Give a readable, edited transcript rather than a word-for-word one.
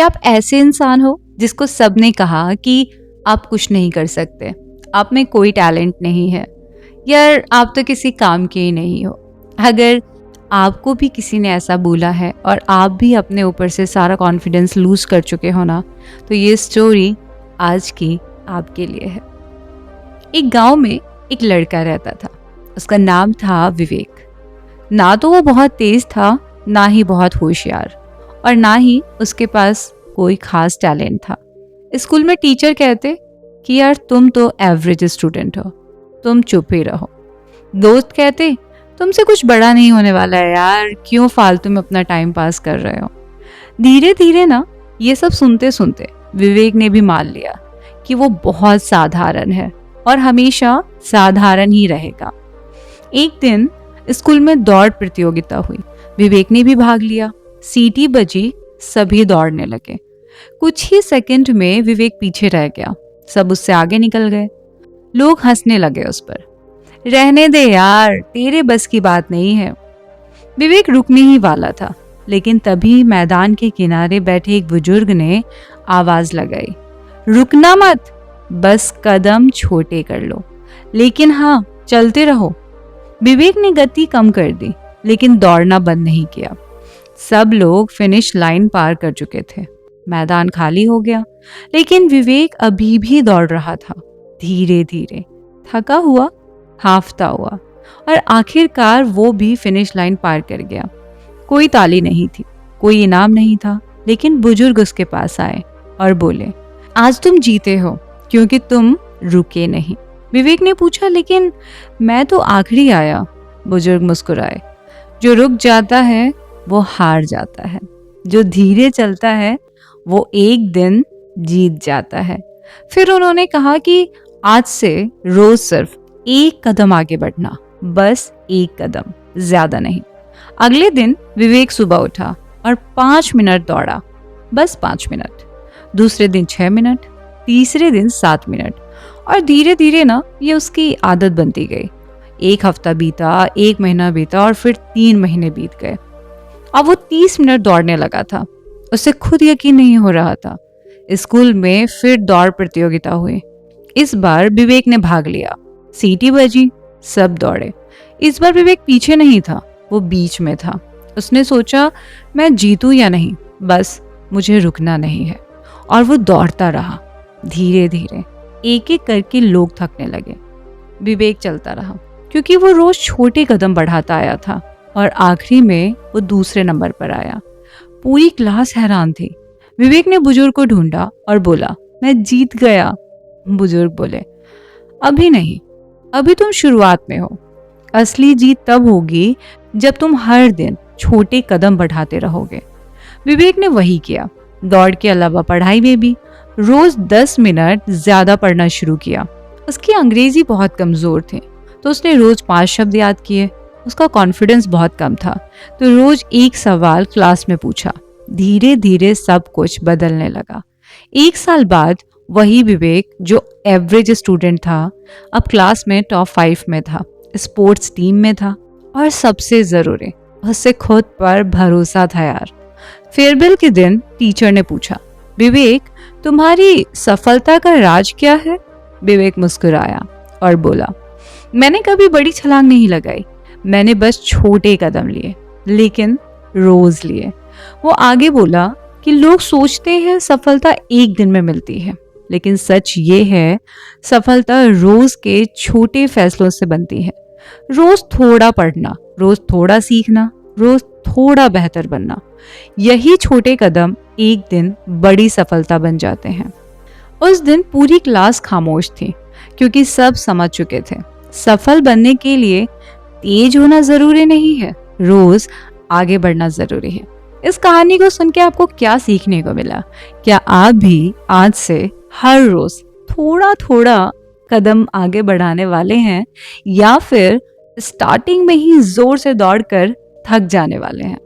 क्या आप ऐसे इंसान हो जिसको सबने कहा कि आप कुछ नहीं कर सकते, आप में कोई टैलेंट नहीं है, यार आप तो किसी काम के ही नहीं हो। अगर आपको भी किसी ने ऐसा बोला है और आप भी अपने ऊपर से सारा कॉन्फिडेंस लूज कर चुके हो ना, तो ये स्टोरी आज की आपके लिए है। एक गांव में एक लड़का रहता था। उसका नाम था विवेक। ना तो वो बहुत तेज था, ना ही बहुत होशियार, और ना ही उसके पास कोई खास टैलेंट था। स्कूल में टीचर कहते कि यार तुम तो एवरेज स्टूडेंट हो, तुम चुप ही रहो। दोस्त कहते तुमसे कुछ बड़ा नहीं होने वाला है यार, क्यों फालतू में अपना टाइम पास कर रहे हो। धीरे धीरे ना ये सब सुनते सुनते विवेक ने भी मान लिया कि वो बहुत साधारण है और हमेशा साधारण ही रहेगा। एक दिन स्कूल में दौड़ प्रतियोगिता हुई। विवेक ने भी भाग लिया। सीटी बजी, सभी दौड़ने लगे। कुछ ही सेकंड में विवेक पीछे रह गया। सब उससे आगे निकल गए। लोग हंसने लगे उस पर। रहने दे यार, तेरे बस की बात नहीं है। विवेक रुकने ही वाला था, लेकिन तभी मैदान के किनारे बैठे एक बुजुर्ग ने आवाज लगाई, रुकना मत, बस कदम छोटे कर लो, लेकिन हाँ चलते रहो। विवेक ने गति कम कर दी, लेकिन दौड़ना बंद नहीं किया। सब लोग फिनिश लाइन पार कर चुके थे। मैदान खाली हो गया, लेकिन विवेक अभी भी दौड़ रहा था, धीरे धीरे, थका हुआ, हांफता हुआ, और आखिरकार वो भी फिनिश लाइन पार कर गया। कोई ताली नहीं थी, कोई इनाम नहीं था, लेकिन बुजुर्ग उसके पास आए और बोले, आज तुम जीते हो क्योंकि तुम रुके नहीं। विवेक ने पूछा, लेकिन मैं तो आखिरी आया। बुजुर्ग मुस्कुराए, जो रुक जाता है वो हार जाता है, जो धीरे चलता है वो एक दिन जीत जाता है। फिर उन्होंने कहा कि आज से रोज सिर्फ एक कदम आगे बढ़ना, बस एक कदम, ज्यादा नहीं। अगले दिन विवेक सुबह उठा और 5 मिनट दौड़ा, बस 5 मिनट। दूसरे दिन 6 मिनट, तीसरे दिन 7 मिनट, और धीरे धीरे ना ये उसकी आदत बनती गई। एक हफ्ता बीता, 1 महीना बीता, और फिर 3 महीने बीत गए। अब वो 30 मिनट दौड़ने लगा था। उसे खुद यकीन नहीं हो रहा था। स्कूल में फिर दौड़ प्रतियोगिता हुई। इस बार विवेक ने भाग लिया। सीटी बजी, सब दौड़े। इस बार विवेक पीछे नहीं था, वो बीच में था। उसने सोचा, मैं जीतूं या नहीं, बस मुझे रुकना नहीं है। और वो दौड़ता रहा। धीरे धीरे एक एक करके लोग थकने लगे। विवेक चलता रहा, क्योंकि वो रोज छोटे कदम बढ़ाता आया था, और आखिरी में वो दूसरे नंबर पर आया। पूरी क्लास हैरान थी। विवेक ने बुजुर्ग को ढूंढा और बोला, मैं जीत गया। बुजुर्ग बोले, अभी नहीं, अभी तुम शुरुआत में हो। असली जीत तब होगी जब तुम हर दिन छोटे कदम बढ़ाते रहोगे। विवेक ने वही किया। दौड़ के अलावा पढ़ाई में भी रोज 10 मिनट ज्यादा पढ़ना शुरू किया। उसकी अंग्रेजी बहुत कमजोर थी, तो उसने रोज 5 शब्द याद किए। उसका कॉन्फिडेंस बहुत कम था, तो रोज एक सवाल क्लास में पूछा। धीरे धीरे सब कुछ बदलने लगा। 1 साल बाद वही विवेक जो एवरेज स्टूडेंट था, अब क्लास में टॉप 5 में था, स्पोर्ट्स टीम में था, और सबसे जरूरी, उससे खुद पर भरोसा था यार। फेयरवेल के दिन टीचर ने पूछा, विवेक तुम्हारी सफलता का राज क्या है? विवेक मुस्कुराया और बोला, मैंने कभी बड़ी छलांग नहीं लगाई, मैंने बस छोटे कदम लिए, लेकिन रोज लिए। वो आगे बोला कि लोग सोचते हैं सफलता एक दिन में मिलती है, लेकिन सच ये है, सफलता रोज के छोटे फैसलों से बनती है। रोज थोड़ा पढ़ना, रोज थोड़ा सीखना, रोज थोड़ा बेहतर बनना, यही छोटे कदम एक दिन बड़ी सफलता बन जाते हैं। उस दिन पूरी क्लास खामोश थी, क्योंकि सब समझ चुके थे, सफल बनने के लिए तेज होना जरूरी नहीं है, रोज आगे बढ़ना जरूरी है। इस कहानी को सुन के आपको क्या सीखने को मिला? क्या आप भी आज से हर रोज थोड़ा थोड़ा कदम आगे बढ़ाने वाले हैं, या फिर स्टार्टिंग में ही जोर से दौड़कर थक जाने वाले हैं?